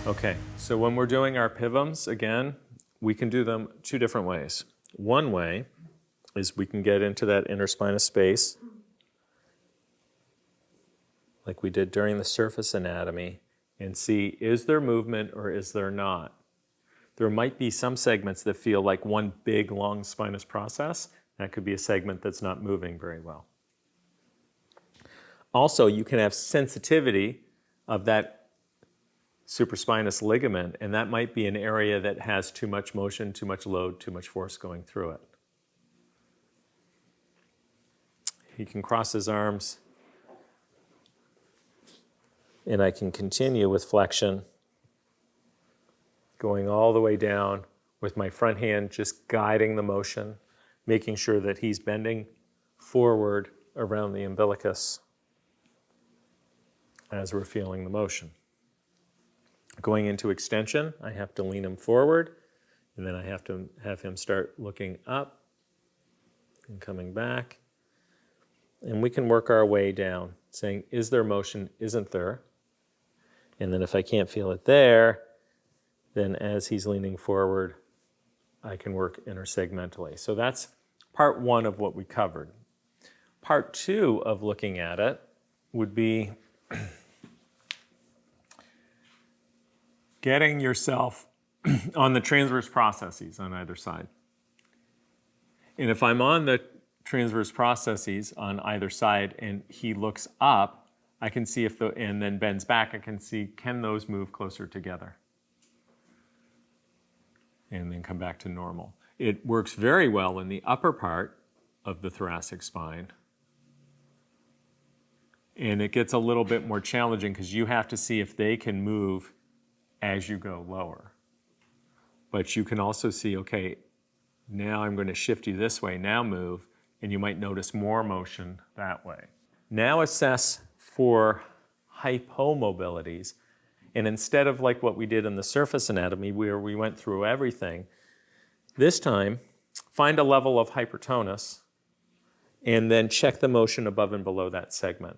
Okay, so when we're doing our PIVMs, again, we can do them two different ways. One way is we can get into that interspinous space, like we did during the surface anatomy, and see, is there movement or is there not? There might be some segments that feel like one big, long spinous process. That could be a segment that's not moving very well. Also, you can have sensitivity of that supraspinous ligament, and that might be an area that has too much motion, too much load, too much force going through it. He can cross his arms, and I can continue with flexion, going all the way down with my front hand just guiding the motion, making sure that he's bending forward around the umbilicus as we're feeling the motion. Going into extension, I have to lean him forward, and then I have to have him start looking up and coming back. And we can work our way down, saying, is there motion, isn't there? And then if I can't feel it there, then as he's leaning forward, I can work intersegmentally. So that's part one of what we covered. Part two of looking at it would be getting yourself on the transverse processes on either side. And if I'm on the transverse processes on either side and he looks up, I can see if and then bends back, I can see, can those move closer together? And then come back to normal. It works very well in the upper part of the thoracic spine. And it gets a little bit more challenging because you have to see if they can move as you go lower. But you can also see, okay, now I'm going to shift you this way, now move, and you might notice more motion that way. Now assess for hypomobilities. And instead of like what we did in the surface anatomy where we went through everything, this time find a level of hypertonus and then check the motion above and below that segment.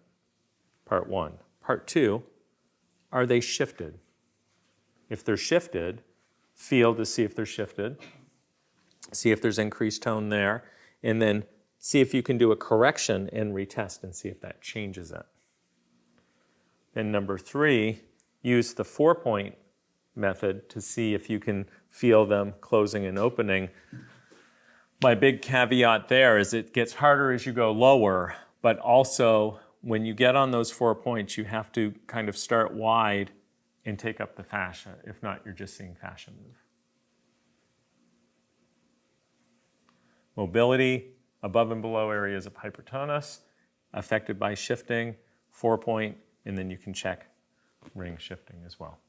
Part one. Part two, are they shifted? If they're shifted, feel to see if they're shifted, see if there's increased tone there, and then see if you can do a correction and retest and see if that changes it. Then number three, use the 4-point method to see if you can feel them closing and opening. My big caveat there is it gets harder as you go lower, but also when you get on those 4 points, you have to kind of start wide and take up the fascia. If not, you're just seeing fascia move. Mobility, above and below areas of hypertonus, affected by shifting, 4-point, and then you can check ring shifting as well.